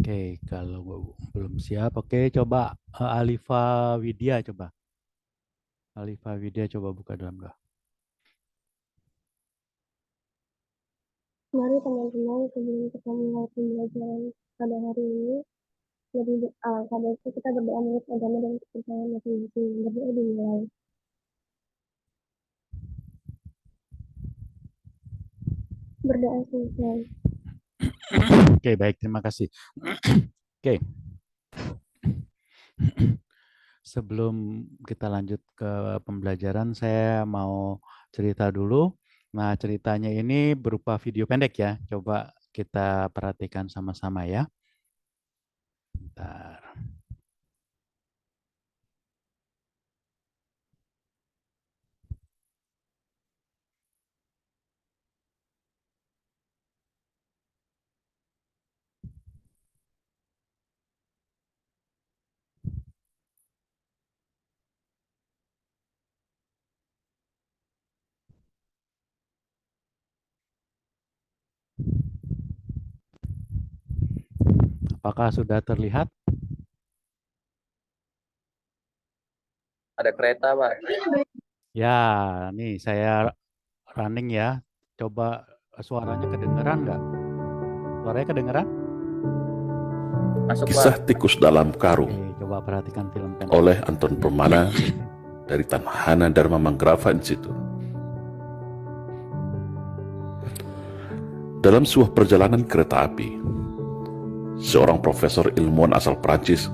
Oke, kalau belum siap, oke, coba Alifa Widya coba. Alifa Widya coba buka dalam doa. Mari teman-teman, sebelum kita mulai pembelajaran pada hari ini, lebih alangkah baiknya kita berdoa menurut agama dan kepercayaan masing-masing. Berdoa dimulai. Berdoa selesai. Oke, baik, terima kasih. Oke, sebelum kita lanjut ke pembelajaran, saya mau cerita dulu. Nah, ceritanya ini berupa video pendek ya. Coba kita perhatikan sama-sama ya. Bentar. Apakah sudah terlihat? Ada kereta, Pak. Ya, nih saya running ya. Coba suaranya kedengeran nggak? Suaranya kedengeran? Masuk, Kisah Pak. Tikus Dalam Karung Oke, coba perhatikan film pendek. oleh Anton Permana dari Tanhana Dharma Manggrava Institute. Dalam sebuah perjalanan kereta api, seorang profesor ilmuwan asal Prancis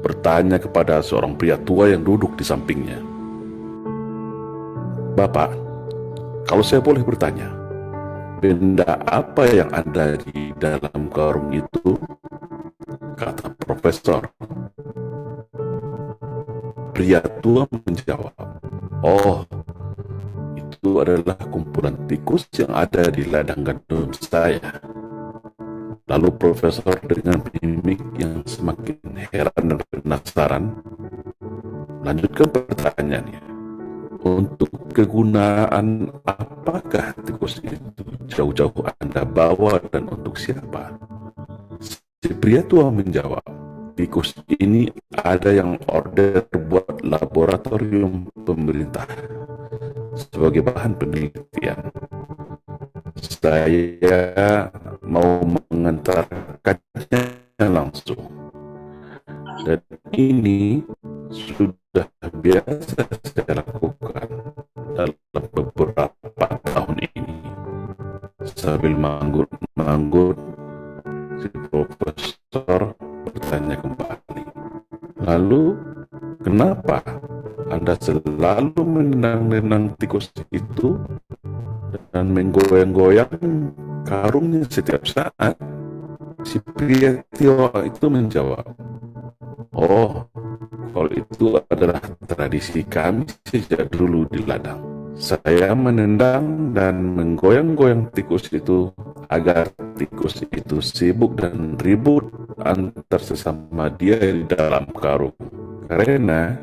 bertanya kepada seorang pria tua yang duduk di sampingnya, "Bapak, kalau saya boleh bertanya, benda apa yang ada di dalam karung itu?" Kata profesor. Pria tua menjawab, "Oh, itu adalah kumpulan tikus yang ada di ladang gandum saya." Lalu profesor dengan mimik yang semakin heran dan penasaran melanjutkan pertanyaannya. "Untuk kegunaan apakah tikus itu jauh-jauh Anda bawa dan untuk siapa?" Si pria tua menjawab, "Tikus ini ada yang order buat laboratorium pemerintah sebagai bahan penelitian. Saya mau mengantarkannya langsung. Dan ini sudah biasa saya lakukan dalam beberapa tahun ini." Sambil manggut-manggut, si profesor bertanya kembali, "Lalu, kenapa Anda selalu menendang-nendang tikus itu dan menggoyang-goyang karungnya setiap saat?" Si pria tua itu menjawab, "Oh, kalau itu adalah tradisi kami sejak dulu di ladang. Saya menendang dan menggoyang-goyang tikus itu agar tikus itu sibuk dan ribut antar sesama dia di dalam karung. Karena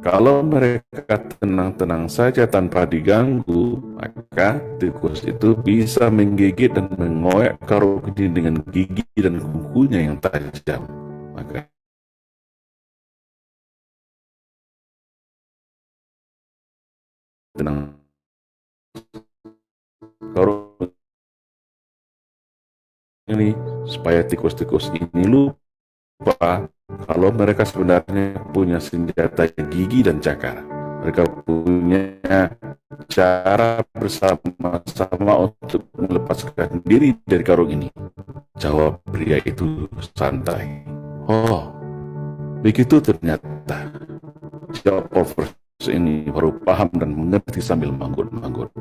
kalau mereka tenang-tenang saja tanpa diganggu, maka tikus itu bisa menggigit dan mengoyak karung ini dengan gigi dan kukunya yang tajam. Maka tenang karung ini supaya tikus-tikus ini lupa kalau mereka sebenarnya punya senjata gigi dan cakar. Mereka punya cara bersama-sama untuk melepaskan diri dari karung ini." Jawab pria itu santai. "Oh, begitu ternyata." Jawab profesor ini baru paham dan mengerti sambil manggut-manggut.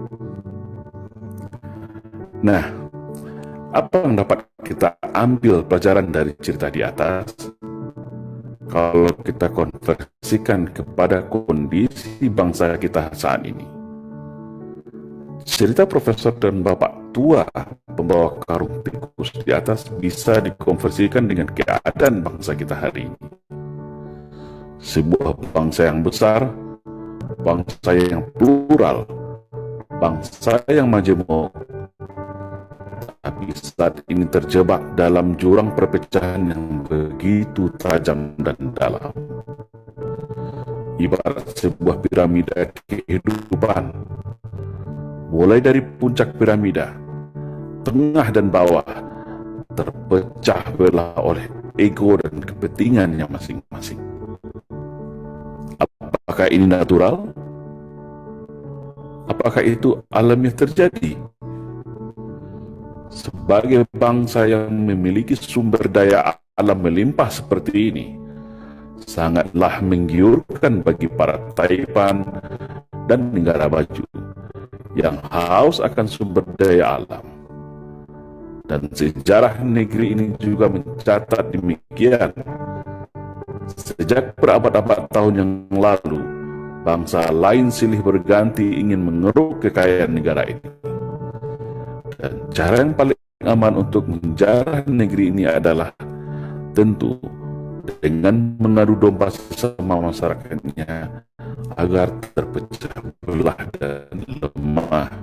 Nah, apa yang dapat kita ambil pelajaran dari cerita di atas? Kalau kita konversikan kepada kondisi bangsa kita saat ini, cerita profesor dan bapak tua pembawa karung tikus di atas bisa dikonversikan dengan keadaan bangsa kita hari ini. Sebuah bangsa yang besar, bangsa yang plural, bangsa yang majemuk, tapi tapi saat ini terjebak dalam jurang perpecahan yang begitu tajam dan dalam. Ibarat sebuah piramida kehidupan, mulai dari puncak piramida, tengah dan bawah, terpecah belah oleh ego dan kepentingannya masing-masing. Apakah ini natural? Apakah itu alamiah terjadi? Sebagai bangsa yang memiliki sumber daya alam melimpah seperti ini, sangatlah menggiurkan bagi para Taipan dan negara maju yang haus akan sumber daya alam. Dan sejarah negeri ini juga mencatat demikian. Sejak berabad-abad tahun yang lalu, bangsa lain silih berganti ingin mengeruk kekayaan negara ini. Dan cara yang paling aman untuk menjarah negeri ini adalah tentu dengan mengadu domba sesama masyarakatnya agar terpecah belah dan lemah.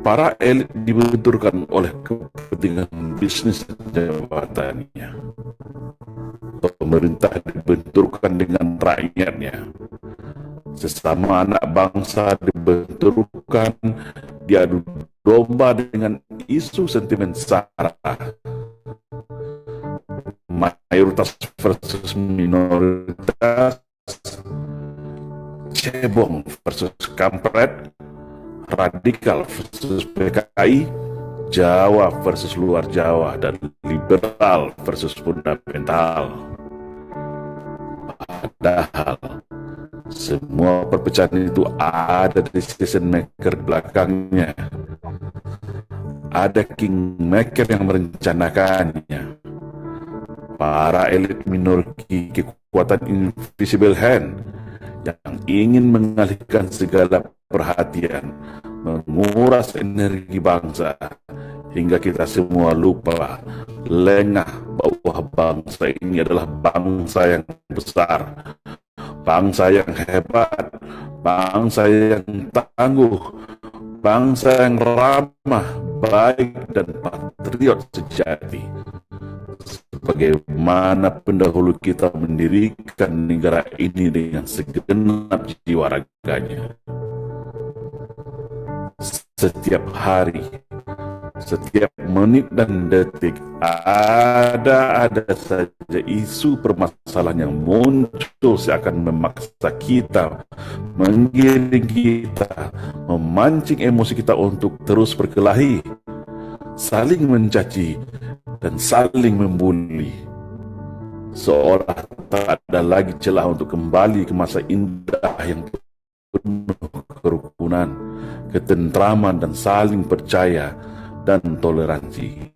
Para elit dibenturkan oleh kepentingan bisnis dan jabatannya. Pemerintah dibenturkan dengan rakyatnya. Sesama anak bangsa dibenturkan, diadu domba dengan isu sentimen sara. Mayoritas versus minoritas, cebong versus kampret, radikal versus PKI, Jawa versus luar Jawa, dan liberal versus fundamental. Padahal semua perpecahan itu ada decision maker belakangnya. Ada kingmaker yang merencanakannya. Para elit minoritas kekuatan invisible hand yang ingin mengalihkan segala perhatian, menguras energi bangsa, hingga kita semua lupa, lengah bahwa bangsa ini adalah bangsa yang besar, bangsa yang hebat, bangsa yang tangguh, bangsa yang ramah, baik, dan patriot sejati. Sebagaimana pendahulu kita mendirikan negara ini dengan segenap jiwa raganya. Setiap hari, setiap menit dan detik ada saja isu permasalahan yang muncul seakan memaksa kita, menggiring kita, memancing emosi kita untuk terus berkelahi, saling mencaci dan saling membuli. Seolah tak ada lagi celah untuk kembali ke masa indah yang penuh kerukunan, ketentraman, dan saling percaya dan toleransi.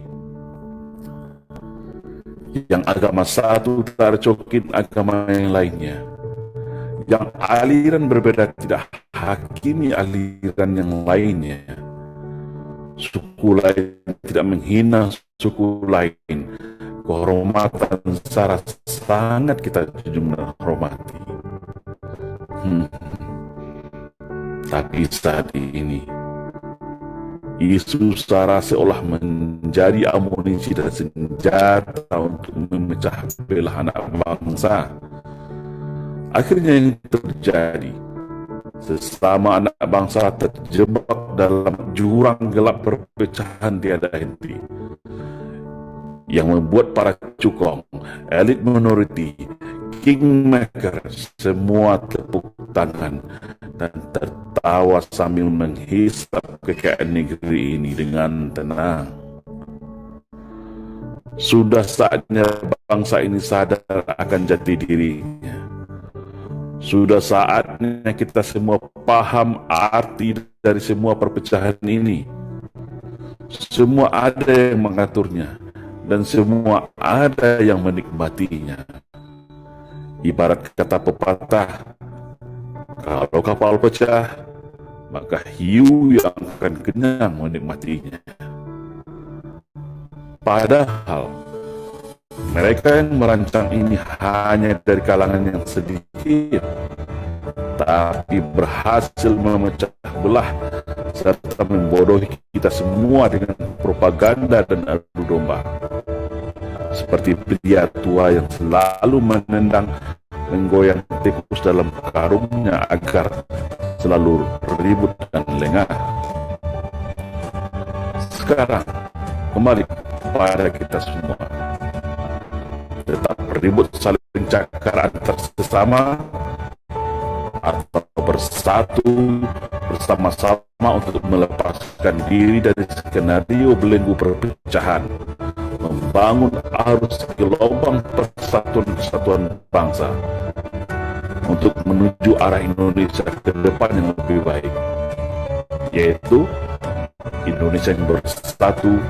Yang agama satu tak recokin agama yang lainnya. Yang aliran berbeda tidak hakimi aliran yang lainnya. Suku lain tidak menghina suku lain. Kehormatan sara sangat kita junjung dan hormati. Tapi saat ini isu sara seolah menjadi amunisi dan senjata untuk memecah belah anak bangsa. Akhirnya yang terjadi, sesama anak bangsa terjebak dalam jurang gelap perpecahan tiada henti, yang membuat para cukong, elit minority, kingmaker semua tepuk tangan dan tertawa sambil menghisap kekayaan negeri ini dengan tenang. Sudah saatnya bangsa ini sadar akan jati dirinya. Sudah saatnya kita semua paham arti dari semua perpecahan ini. Semua ada yang mengaturnya dan semua ada yang menikmatinya. Ibarat kata pepatah, kalau kapal pecah, maka hiu yang akan kenyang menikmatinya. Padahal mereka yang merancang ini hanya dari kalangan yang sedikit, tapi berhasil memecah belah serta membodohi kita semua dengan propaganda dan adu domba. Seperti pria tua yang selalu menendang, menggoyang tikus dalam karungnya agar selalu ribut dan lengah. Sekarang, kembali kepada kita semua. Tetap ribut saling cakar antar sesama, atau bersatu bersama-sama untuk melepaskan diri dari skenario belenggu perpecahan, membangun arus gelombang persatuan kesatuan bangsa untuk menuju arah Indonesia ke depan yang lebih baik, yaitu Indonesia yang bersatu,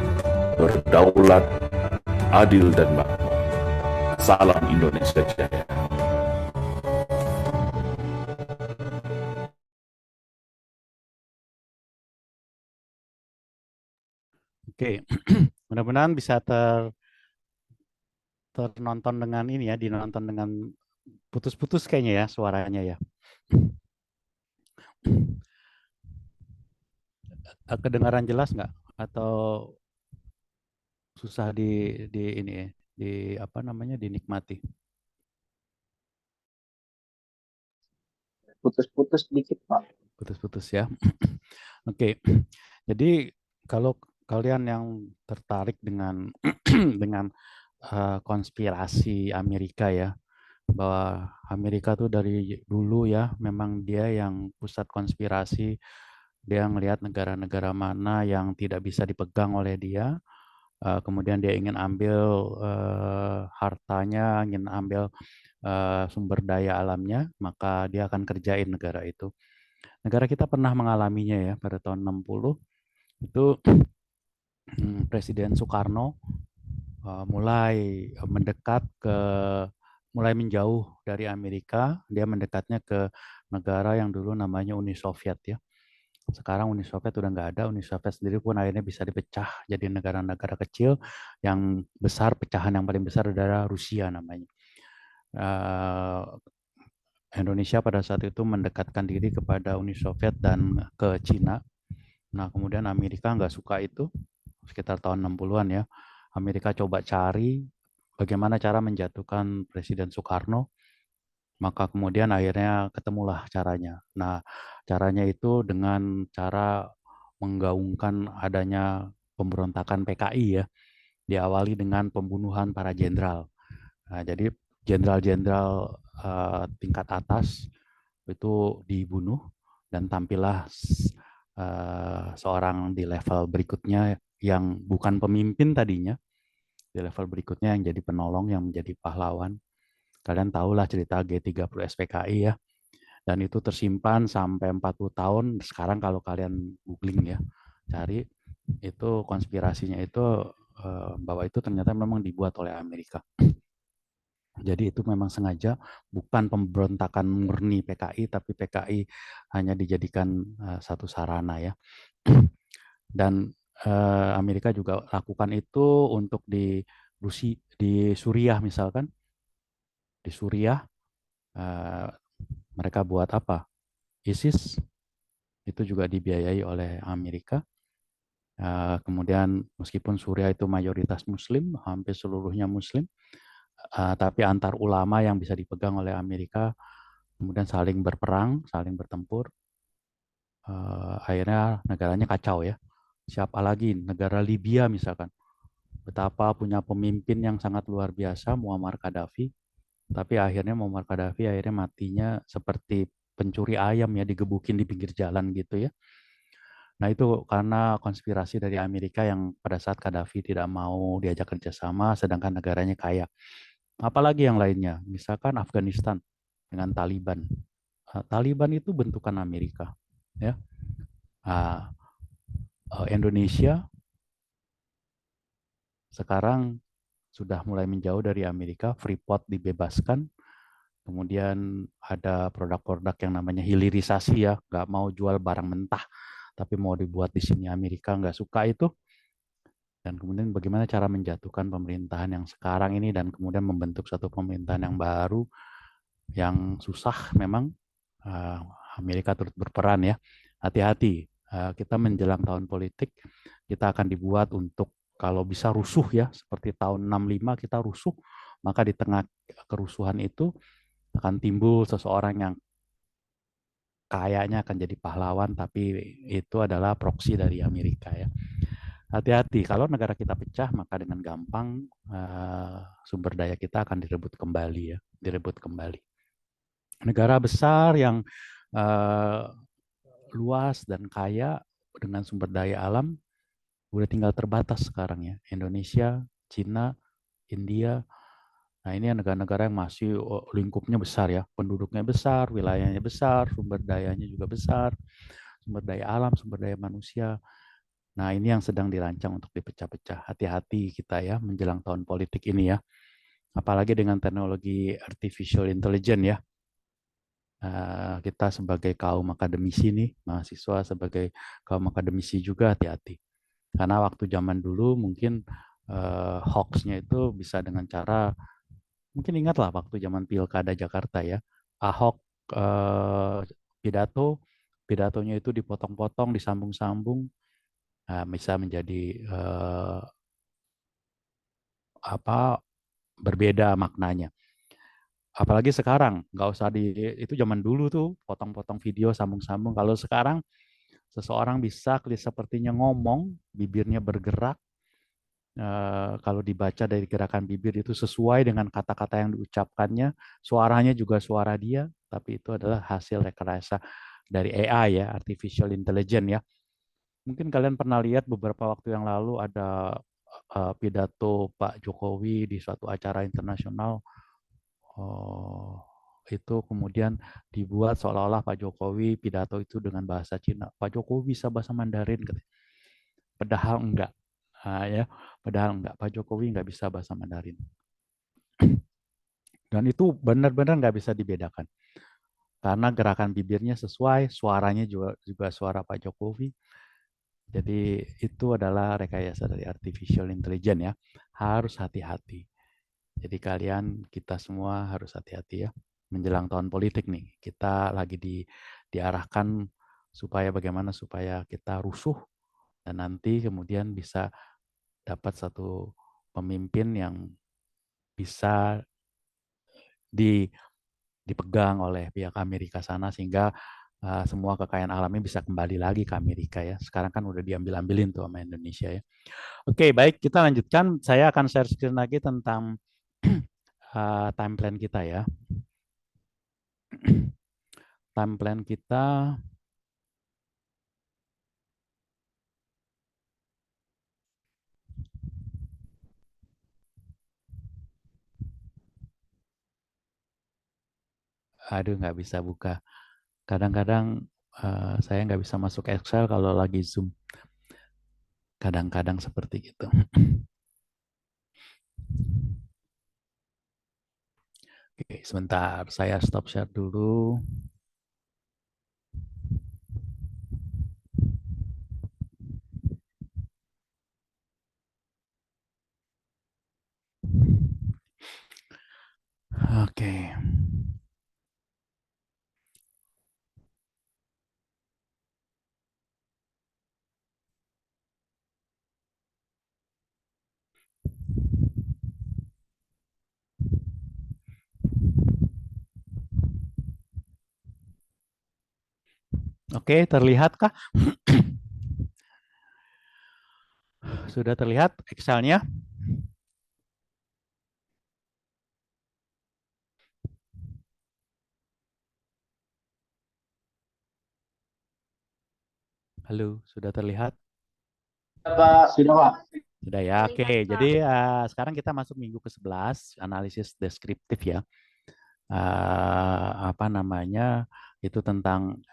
berdaulat, adil dan makmur. Salam Indonesia Jaya. Oke, mudah-mudahan bisa ternonton dengan ini ya, dinonton dengan putus-putus kayaknya ya suaranya ya. Kedengaran jelas nggak? Atau susah di ini ya, di apa namanya dinikmati? Putus-putus dikit, Pak. Putus-putus ya. Oke, jadi kalau kalian yang tertarik dengan dengan konspirasi Amerika ya, bahwa Amerika tuh dari dulu ya memang dia yang pusat konspirasi, dia ngelihat negara-negara mana yang tidak bisa dipegang oleh dia, kemudian dia ingin ambil hartanya, ingin ambil sumber daya alamnya, maka dia akan kerjain negara itu. Negara kita pernah mengalaminya ya pada tahun 60, itu Presiden Soekarno mulai mulai menjauh dari Amerika, dia mendekatnya ke negara yang dulu namanya Uni Soviet ya. Sekarang Uni Soviet udah nggak ada, Uni Soviet sendiri pun akhirnya bisa dipecah jadi negara-negara kecil, yang besar, pecahan yang paling besar adalah Rusia namanya. Indonesia pada saat itu mendekatkan diri kepada Uni Soviet dan ke Cina. Nah, kemudian Amerika nggak suka itu, sekitar tahun 60-an ya. Amerika coba cari bagaimana cara menjatuhkan Presiden Soekarno, maka kemudian akhirnya ketemulah caranya. Nah, caranya itu dengan cara menggaungkan adanya pemberontakan PKI ya, diawali dengan pembunuhan para jenderal. Nah, jadi jenderal-jenderal tingkat atas itu dibunuh dan tampillah seorang di level berikutnya yang bukan pemimpin tadinya, di level berikutnya yang jadi penolong, yang menjadi pahlawan. Kalian tahulah cerita G30 SPKI ya, dan itu tersimpan sampai 40 tahun. Sekarang kalau kalian googling ya, cari itu konspirasinya itu bahwa itu ternyata memang dibuat oleh Amerika. Jadi itu memang sengaja, bukan pemberontakan murni PKI, tapi PKI hanya dijadikan satu sarana ya. Dan Amerika juga lakukan itu untuk di Suriah misalkan. Di Suriah mereka buat apa? ISIS itu juga dibiayai oleh Amerika. Kemudian meskipun Suriah itu mayoritas Muslim, hampir seluruhnya Muslim, tapi antar ulama yang bisa dipegang oleh Amerika kemudian saling berperang, saling bertempur, akhirnya negaranya kacau ya. Siapa lagi? Negara Libya misalkan, betapa punya pemimpin yang sangat luar biasa, Muammar Gaddafi, tapi akhirnya Muammar Gaddafi akhirnya matinya seperti pencuri ayam ya, digebukin di pinggir jalan gitu ya. Nah itu karena konspirasi dari Amerika yang pada saat Gaddafi tidak mau diajak kerjasama, sedangkan negaranya kaya. Apalagi yang lainnya, misalkan Afghanistan dengan Taliban. Taliban itu bentukan Amerika, ya. Indonesia sekarang sudah mulai menjauh dari Amerika, Freeport dibebaskan, kemudian ada produk-produk yang namanya hilirisasi ya, nggak mau jual barang mentah, tapi mau dibuat di sini Amerika nggak suka itu. Dan kemudian bagaimana cara menjatuhkan pemerintahan yang sekarang ini dan kemudian membentuk satu pemerintahan yang baru, yang susah memang. Amerika turut berperan ya. Hati-hati, Kita menjelang tahun politik, kita akan dibuat untuk kalau bisa rusuh ya, seperti tahun 65 kita rusuh, maka di tengah kerusuhan itu akan timbul seseorang yang kayaknya akan jadi pahlawan, tapi itu adalah proksi dari Amerika ya. Hati-hati, kalau negara kita pecah, maka dengan gampang sumber daya kita akan direbut kembali ya, direbut kembali. Negara besar yang luas dan kaya dengan sumber daya alam udah tinggal terbatas sekarang ya. Indonesia, Cina, India. Nah, ini negara-negara yang masih lingkupnya besar ya, penduduknya besar, wilayahnya besar, sumber dayanya juga besar, sumber daya alam, sumber daya manusia. Nah, ini yang sedang dirancang untuk dipecah-pecah. Hati-hati kita ya menjelang tahun politik ini ya. Apalagi dengan teknologi artificial intelligence ya. Kita sebagai kaum akademisi nih, mahasiswa sebagai kaum akademisi juga hati-hati. Karena waktu zaman dulu mungkin hoax-nya itu bisa dengan cara, mungkin ingatlah waktu zaman Pilkada Jakarta ya, Ahok pidato, pidatonya itu dipotong-potong, disambung-sambung, bisa menjadi berbeda maknanya. Apalagi sekarang, nggak usah itu zaman dulu tuh, potong-potong video, sambung-sambung. Kalau sekarang, seseorang bisa sepertinya ngomong, bibirnya bergerak, kalau dibaca dari gerakan bibir itu sesuai dengan kata-kata yang diucapkannya, suaranya juga suara dia, tapi itu adalah hasil rekayasa dari AI ya, artificial intelligence ya. Mungkin kalian pernah lihat beberapa waktu yang lalu ada pidato Pak Jokowi di suatu acara internasional, itu kemudian dibuat seolah-olah Pak Jokowi pidato itu dengan bahasa Cina. Pak Jokowi bisa bahasa Mandarin, padahal enggak. Ya, padahal enggak. Pak Jokowi enggak bisa bahasa Mandarin. Dan itu benar-benar enggak bisa dibedakan. Karena gerakan bibirnya sesuai, suaranya juga suara Pak Jokowi. Jadi itu adalah rekayasa dari artificial intelligence ya. Harus hati-hati. Jadi kita semua harus hati-hati ya. Menjelang tahun politik nih, kita lagi diarahkan bagaimana supaya kita rusuh dan nanti kemudian bisa dapat satu pemimpin yang bisa dipegang oleh pihak Amerika sana sehingga semua kekayaan alamnya bisa kembali lagi ke Amerika ya. Sekarang kan udah diambil-ambilin tuh sama Indonesia ya. Oke, baik, kita lanjutkan. Saya akan share screen lagi tentang time plan kita ya. Time plan kita nggak bisa buka. Kadang-kadang saya nggak bisa masuk Excel kalau lagi Zoom. Kadang-kadang seperti itu. Oke, sebentar. Saya stop share dulu. Oke. Oke, terlihatkah? Sudah terlihat Excel-nya? Halo, sudah terlihat? Pak, sudah Pak. Sudah ya, oke. Jadi sekarang kita masuk minggu ke-11, analisis deskriptif ya. Itu tentang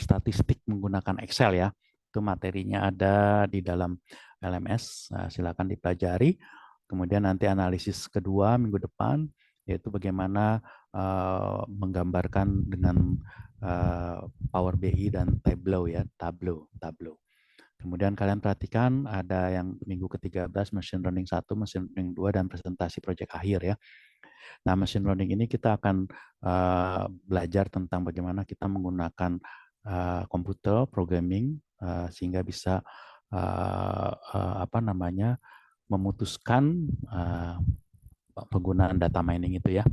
statistik menggunakan Excel ya. Itu materinya ada di dalam LMS, silakan dipelajari. Kemudian nanti analisis kedua minggu depan, yaitu bagaimana menggambarkan dengan Power BI dan Tableau ya, Tableau. Kemudian kalian perhatikan ada yang minggu ke-13 Machine Learning 1, Machine Learning 2, dan presentasi proyek akhir ya. Nah, Machine Learning ini kita akan belajar tentang bagaimana kita menggunakan komputer, programming, sehingga bisa memutuskan penggunaan data mining itu ya.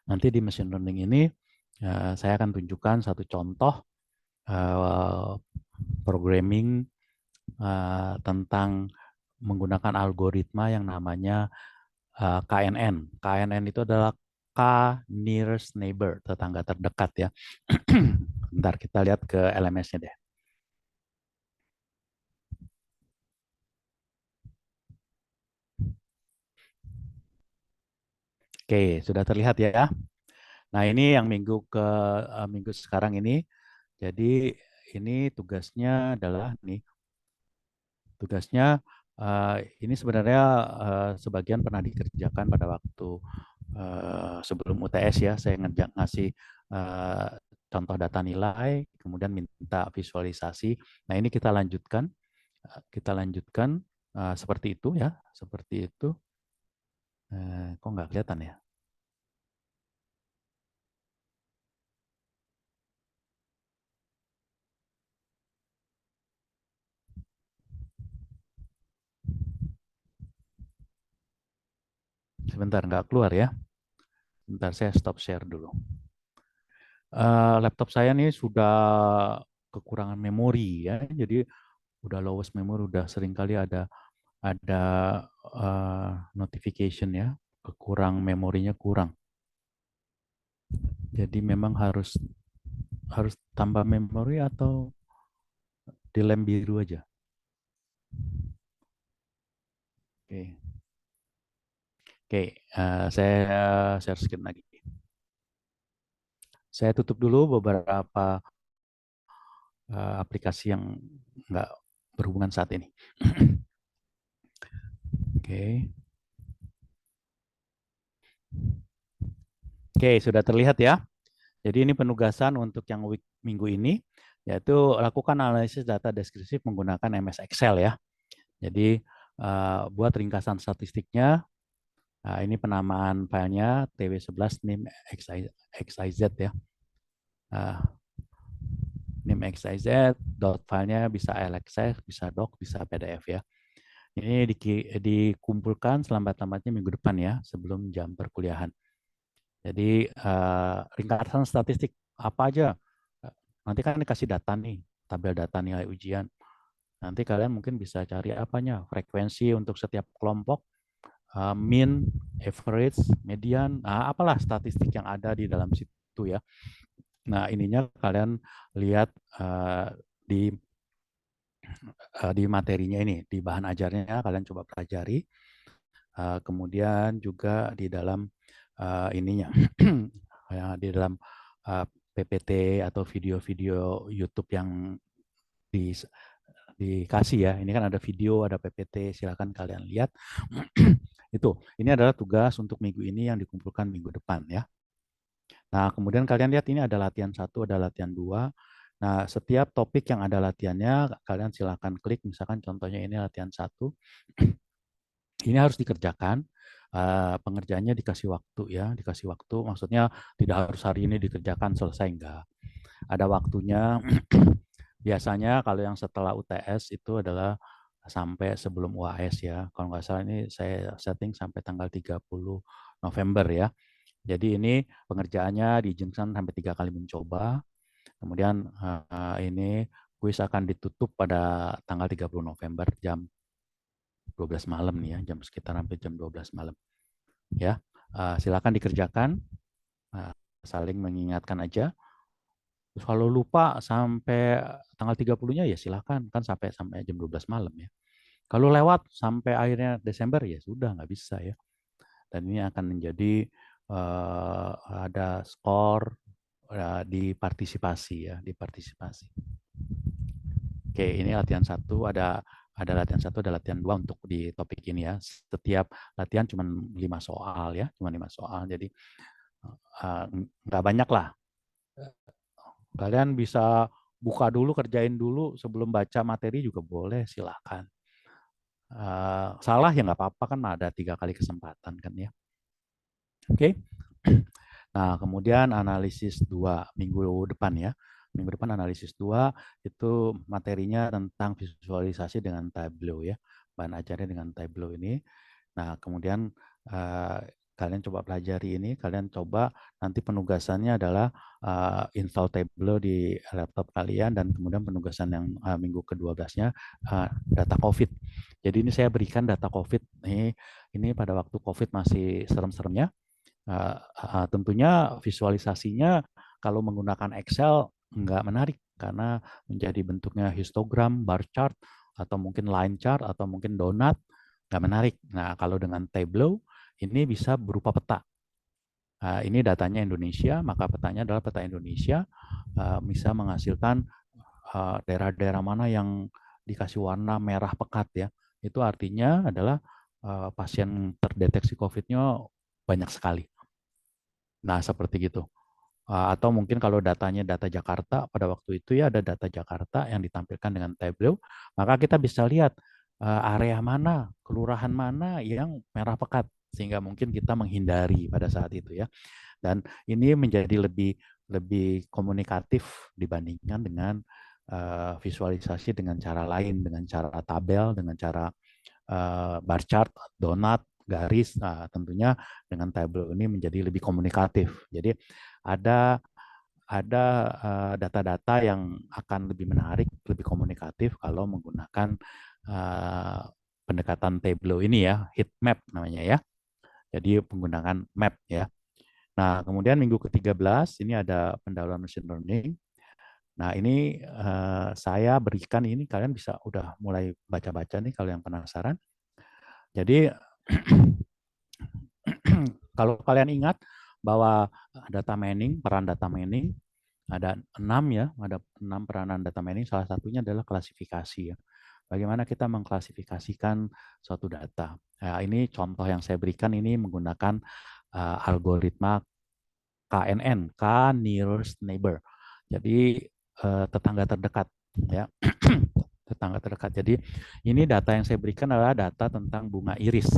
Nanti di machine learning ini saya akan tunjukkan satu contoh programming tentang menggunakan algoritma yang namanya KNN. KNN itu adalah K nearest neighbor, tetangga terdekat ya. Bentar kita lihat ke LMS-nya deh. Oke, sudah terlihat ya. Nah, ini yang minggu sekarang ini. Jadi ini tugasnya adalah ini sebenarnya sebagian pernah dikerjakan pada waktu sebelum UTS ya. Saya ngasih contoh data nilai, kemudian minta visualisasi. Nah, ini kita lanjutkan seperti itu ya, seperti itu. Kok nggak kelihatan ya? Sebentar, nggak keluar ya. Bentar, saya stop share dulu. Laptop saya nih sudah kekurangan memori ya, jadi udah lowest memory, udah sering kali ada notification ya, memorinya kurang. Jadi memang harus tambah memori atau dilem biru aja. Oke, saya share screen lagi. Saya tutup dulu beberapa aplikasi yang nggak berhubungan saat ini. Oke. Oke, sudah terlihat ya. Jadi ini penugasan untuk yang minggu ini, yaitu lakukan analisis data deskriptif menggunakan MS Excel ya. Jadi buat ringkasan statistiknya, ini penamaan filenya tw11 nim xyz ya. Nim xyz, filenya bisa LXS, bisa doc, bisa PDF ya. Ini dikumpulkan selambat-lambatnya minggu depan ya, sebelum jam perkuliahan. Jadi ringkasan statistik apa aja? Nanti kan dikasih data nih, tabel data nilai ujian. Nanti kalian mungkin bisa cari apanya, frekuensi untuk setiap kelompok, mean, average, median, apalah statistik yang ada di dalam situ ya. Nah, ininya kalian lihat di materinya ini, di bahan ajarnya kalian coba pelajari. Kemudian juga di dalam ininya, di dalam PPT atau video-video YouTube yang dikasih ya. Ini kan ada video, ada PPT, silakan kalian lihat. Itu, ini adalah tugas untuk minggu ini yang dikumpulkan minggu depan ya. Nah, kemudian kalian lihat ini ada latihan 1, ada latihan 2. Nah, setiap topik yang ada latihannya, kalian silakan klik. Misalkan contohnya ini latihan 1. Ini harus dikerjakan. Pengerjaannya dikasih waktu ya, dikasih waktu. Maksudnya tidak harus hari ini dikerjakan selesai, enggak. Ada waktunya. Biasanya kalau yang setelah UTS itu adalah sampai sebelum UAS ya. Kalau nggak salah ini saya setting sampai tanggal 30 November ya. Jadi ini pengerjaannya diizinkan sampai 3 kali mencoba. Kemudian ini kuis akan ditutup pada tanggal 30 November jam 12 malam nih ya, sekitar sampai jam 12 malam. Ya, silakan dikerjakan. Saling mengingatkan aja. Terus kalau lupa sampai tanggal 30-nya ya silakan, kan sampai jam 12 malam ya. Kalau lewat sampai akhirnya Desember ya sudah, nggak bisa ya. Dan ini akan menjadi ada skor di partisipasi ya, di partisipasi. Oke, ini latihan 1, ada latihan 1, ada latihan 2 untuk di topik ini ya. Setiap latihan cuma 5 soal ya, cuma 5 soal. Jadi nggak banyak lah. Kalian bisa buka dulu, kerjain dulu sebelum baca materi juga boleh, silakan. Salah ya nggak apa-apa, kan ada 3 kali kesempatan kan ya. Oke. Nah, kemudian analisis 2 minggu depan ya. Minggu depan analisis 2 itu materinya tentang visualisasi dengan Tableau ya. Bahan ajarnya dengan Tableau ini. Nah, kemudian kalian coba pelajari ini, kalian coba nanti penugasannya adalah install Tableau di laptop kalian dan kemudian penugasan yang minggu ke-12-nya data COVID. Jadi ini saya berikan data COVID. Ini pada waktu COVID masih serem-seremnya. Tentunya visualisasinya kalau menggunakan Excel nggak menarik karena menjadi bentuknya histogram, bar chart, atau mungkin line chart, atau mungkin donat, nggak menarik. Nah, kalau dengan Tableau, ini bisa berupa peta. Ini datanya Indonesia, maka petanya adalah peta Indonesia, bisa menghasilkan daerah-daerah mana yang dikasih warna merah pekat ya. Itu artinya adalah pasien terdeteksi COVID-nya banyak sekali. Nah, seperti gitu. Atau mungkin kalau datanya data Jakarta, pada waktu itu ya ada data Jakarta yang ditampilkan dengan Tableau, maka kita bisa lihat area mana, kelurahan mana yang merah pekat, sehingga mungkin kita menghindari pada saat itu ya. Dan ini menjadi lebih komunikatif dibandingkan dengan visualisasi dengan cara lain, dengan cara tabel, dengan cara bar chart, donat, garis. Nah, tentunya dengan Tableau ini menjadi lebih komunikatif. Jadi ada data-data yang akan lebih menarik, lebih komunikatif kalau menggunakan pendekatan Tableau ini ya, heat map namanya ya. Jadi menggunakan map ya. Nah, kemudian minggu ke-13 ini ada pendahuluan machine learning. Nah, ini saya berikan ini, kalian bisa udah mulai baca-baca nih kalau yang penasaran. Jadi kalau kalian ingat bahwa data mining, peran data mining ada 6 ya, ada 6 peranan data mining. Salah satunya adalah klasifikasi ya. Bagaimana kita mengklasifikasikan suatu data. Nah, ini contoh yang saya berikan ini menggunakan algoritma KNN, K nearest neighbor. Jadi tetangga terdekat ya. Tetangga terdekat. Jadi ini data yang saya berikan adalah data tentang bunga iris.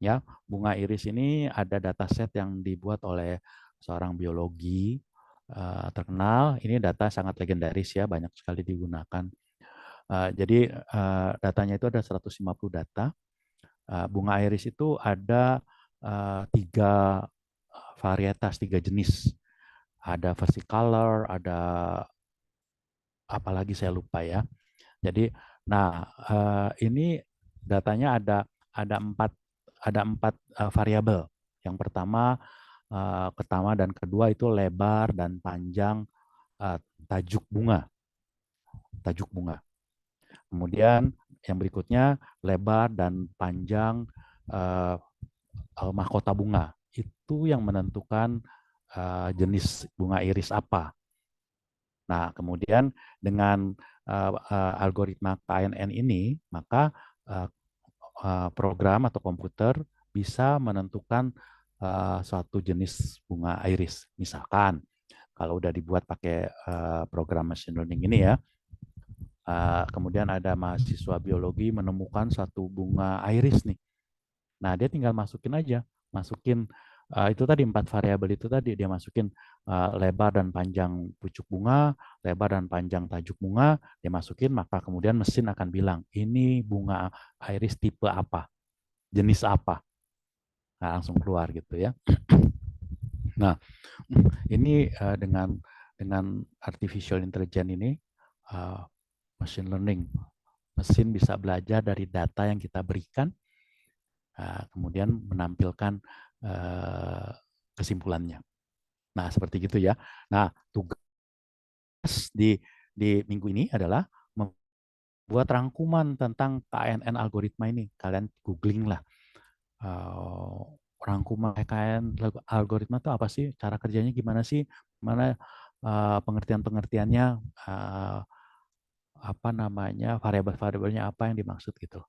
Ya, bunga iris ini ada dataset yang dibuat oleh seorang biologi terkenal. Ini data sangat legendaris ya, banyak sekali digunakan. Jadi datanya itu ada 150 data. Bunga iris itu ada 3 varietas, 3 jenis. Ada versicolor, ada apalagi saya lupa ya. Jadi, nah ini datanya ada 4 variabel. Yang pertama dan kedua itu lebar dan panjang tajuk bunga. Kemudian yang berikutnya lebar dan panjang mahkota bunga. Itu yang menentukan jenis bunga iris apa. Nah, kemudian dengan algoritma KNN ini, maka program atau komputer bisa menentukan suatu jenis bunga iris. Misalkan, kalau udah dibuat pakai program machine learning ini ya, kemudian ada mahasiswa biologi menemukan satu bunga iris nih. Nah, dia tinggal masukin itu tadi 4 variabel itu tadi dia masukin lebar dan panjang pucuk bunga, lebar dan panjang tajuk bunga, dia masukin maka kemudian mesin akan bilang ini bunga iris tipe apa, jenis apa. Nah, langsung keluar gitu ya. Nah, ini dengan artificial intelligence ini machine learning, mesin bisa belajar dari data yang kita berikan, kemudian menampilkan kesimpulannya. Nah, seperti gitu ya. Nah, tugas di minggu ini adalah membuat rangkuman tentang KNN algoritma ini. Kalian googling lah. Rangkuman KNN algoritma itu apa sih? Cara kerjanya gimana sih? Mana pengertian-pengertiannya, apa namanya, variabel-variabelnya apa yang dimaksud gitu.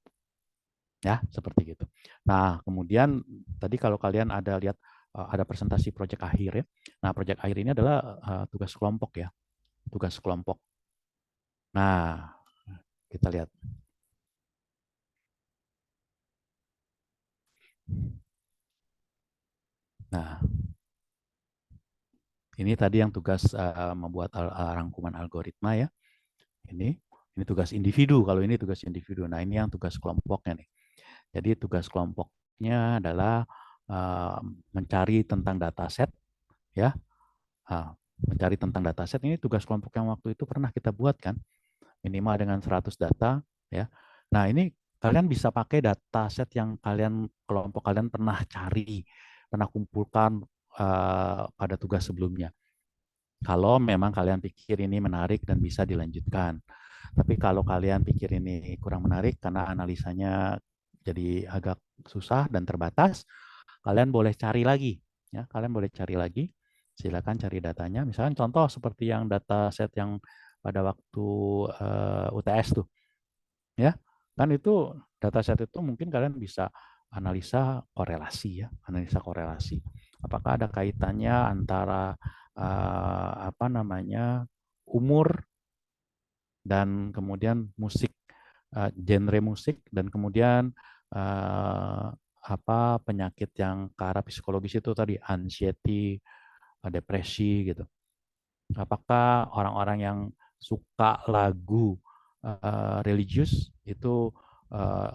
Ya, seperti gitu. Nah, kemudian tadi kalau kalian ada lihat ada presentasi proyek akhir ya. Nah, proyek akhir ini adalah tugas kelompok ya. Tugas kelompok. Nah, kita lihat. Nah, Ini tadi yang tugas membuat rangkuman algoritma ya. Ini tugas individu. Kalau ini tugas individu. Nah, ini yang tugas kelompoknya nih. Jadi tugas kelompoknya adalah mencari tentang dataset ya. Mencari tentang dataset ini tugas kelompok yang waktu itu pernah kita buat kan. Minimal dengan 100 data ya. Nah, ini kalian bisa pakai dataset yang kelompok kalian pernah cari, pernah kumpulkan pada tugas sebelumnya. Kalau memang kalian pikir ini menarik dan bisa dilanjutkan. Tapi kalau kalian pikir ini kurang menarik karena analisanya jadi agak susah dan terbatas, kalian boleh cari lagi. Ya, kalian boleh cari lagi. Silakan cari datanya. Misalnya contoh seperti yang dataset yang pada waktu UTS tuh, ya kan itu dataset itu mungkin kalian bisa analisa korelasi ya, analisa korelasi. Apakah ada kaitannya antara apa namanya umur dan kemudian musik, genre musik dan kemudian uh, apa penyakit yang ke arah psikologis itu tadi anxiety, depresi gitu. Apakah orang-orang yang suka lagu religius itu uh,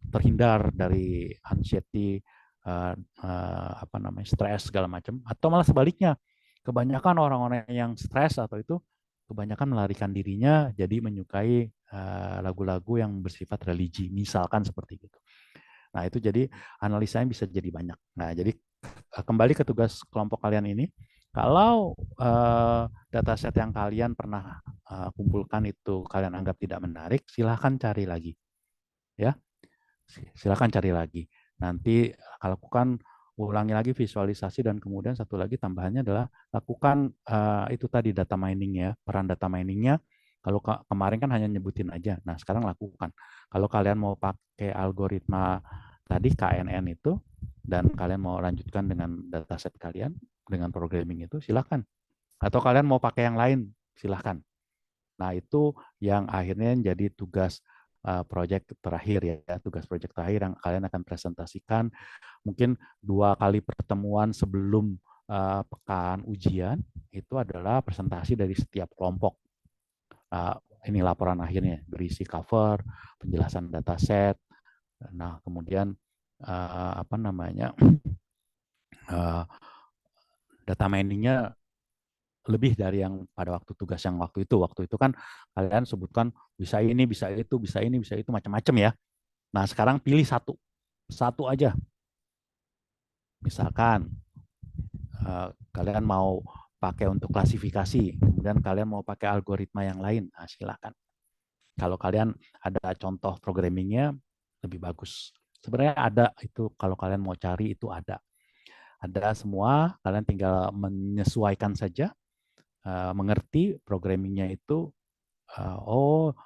terhindar dari anxiety, apa namanya stres segala macam, atau malah sebaliknya, kebanyakan orang-orang yang stres atau itu kebanyakan melarikan dirinya jadi menyukai lagu-lagu yang bersifat religi, misalkan seperti itu. Nah, itu jadi analisanya bisa jadi banyak. Nah, jadi kembali ke tugas kelompok kalian ini, kalau dataset yang kalian pernah kumpulkan itu kalian anggap tidak menarik, silahkan cari lagi. Ya, silahkan cari lagi. Nanti lakukan ulangi lagi visualisasi dan kemudian satu lagi tambahannya adalah lakukan itu tadi data mining ya, peran data miningnya. Kalau kemarin kan hanya nyebutin aja, nah sekarang lakukan. Kalau kalian mau pakai algoritma tadi KNN itu dan kalian mau lanjutkan dengan dataset kalian dengan programming itu silahkan. Atau kalian mau pakai yang lain silahkan. Nah, itu yang akhirnya jadi tugas project terakhir ya, tugas project terakhir yang kalian akan presentasikan mungkin 2 kali pertemuan sebelum pekan ujian itu adalah presentasi dari setiap kelompok. Ini laporan akhirnya berisi cover, penjelasan dataset. Nah, kemudian apa namanya data miningnya lebih dari yang pada waktu tugas yang waktu itu. Waktu itu kan kalian sebutkan bisa ini, bisa itu, bisa ini, bisa itu, macam-macam ya. Nah, sekarang pilih satu. Satu aja. Misalkan kalian mau pakai untuk klasifikasi, kemudian kalian mau pakai algoritma yang lain, nah, silakan. Kalau kalian ada contoh programmingnya, lebih bagus. Sebenarnya ada itu, kalau kalian mau cari itu ada. Ada semua, kalian tinggal menyesuaikan saja, mengerti programmingnya itu, oh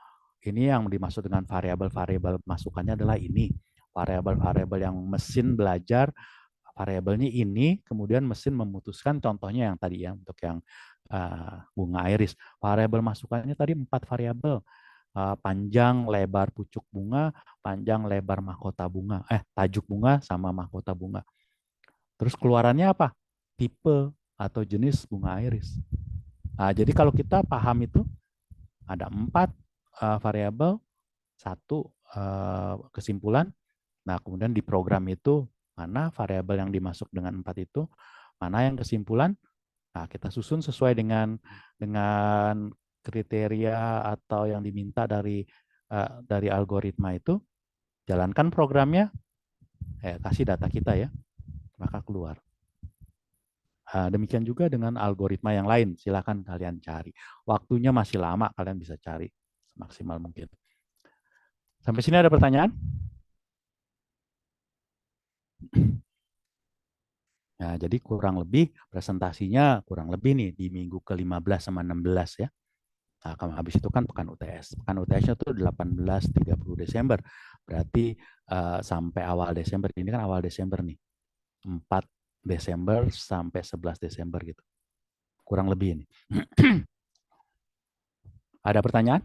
ini yang dimaksud dengan variabel-variabel masukannya adalah ini. Variabel-variabel yang mesin belajar, variabelnya ini, kemudian mesin memutuskan contohnya yang tadi ya, untuk yang bunga iris. Variabel masukannya tadi 4 variabel. Panjang, lebar pucuk bunga, panjang, lebar mahkota bunga. Tajuk bunga sama mahkota bunga. Terus keluarannya apa? Tipe atau jenis bunga iris. Nah, jadi kalau kita paham itu, ada 4 variabel, 1 kesimpulan. Nah, kemudian di program itu mana variabel yang dimasuk dengan 4 itu, mana yang kesimpulan. Nah, kita susun sesuai dengan kriteria atau yang diminta dari algoritma itu. Jalankan programnya, kasih data kita ya, maka keluar. Demikian juga dengan algoritma yang lain, silakan kalian cari. Waktunya masih lama, kalian bisa cari semaksimal mungkin. Sampai sini ada pertanyaan? Nah, jadi kurang lebih presentasinya kurang lebih nih di minggu ke-15 sama 16 ya. Nah, habis itu kan pekan UTS. Pekan UTS-nya tuh 18-30 Desember. Berarti sampai awal Desember. Ini kan awal Desember nih. 4 Desember sampai 11 Desember gitu. Kurang lebih ini. Ada pertanyaan?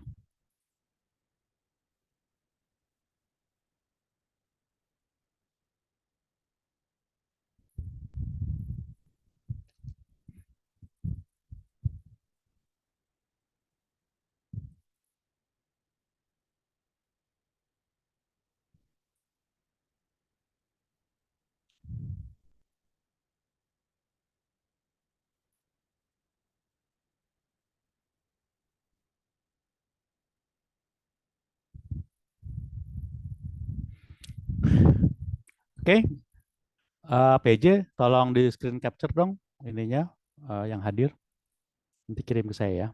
Oke, PJ, tolong di screen capture dong ininya yang hadir. Nanti kirim ke saya ya.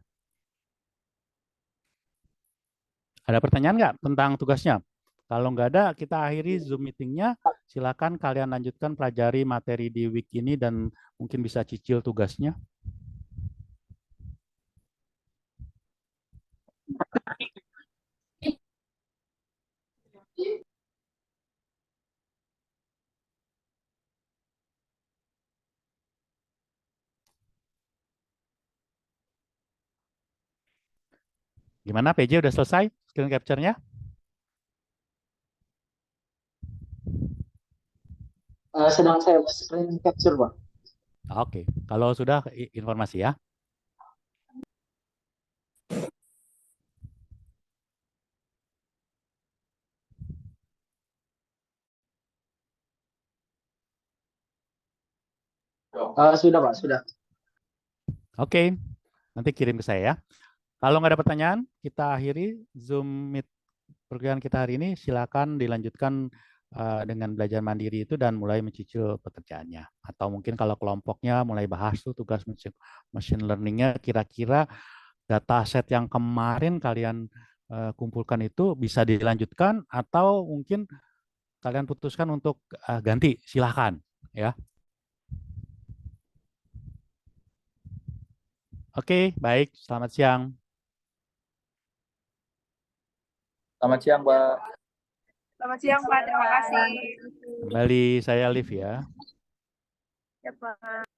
Ada pertanyaan nggak tentang tugasnya? Kalau nggak ada, kita akhiri Zoom meetingnya. Silakan kalian lanjutkan pelajari materi di week ini dan mungkin bisa cicil tugasnya. Gimana PJ udah selesai screen capture-nya? Sedang saya screen capture, Pak. Oke, kalau sudah informasi ya. Sudah, Pak, sudah. Oke, nanti kirim ke saya ya. Kalau nggak ada pertanyaan, kita akhiri Zoom Meet perkuliahan kita hari ini. Silakan dilanjutkan dengan belajar mandiri itu dan mulai mencicil pekerjaannya. Atau mungkin kalau kelompoknya mulai bahas tuh tugas machine learning-nya, kira-kira data set yang kemarin kalian kumpulkan itu bisa dilanjutkan atau mungkin kalian putuskan untuk ganti. Silahkan ya. Oke, baik. Selamat siang. Selamat siang, Pak. Selamat siang, Pak. Terima kasih. Kembali saya Liv ya. Ya, Pak.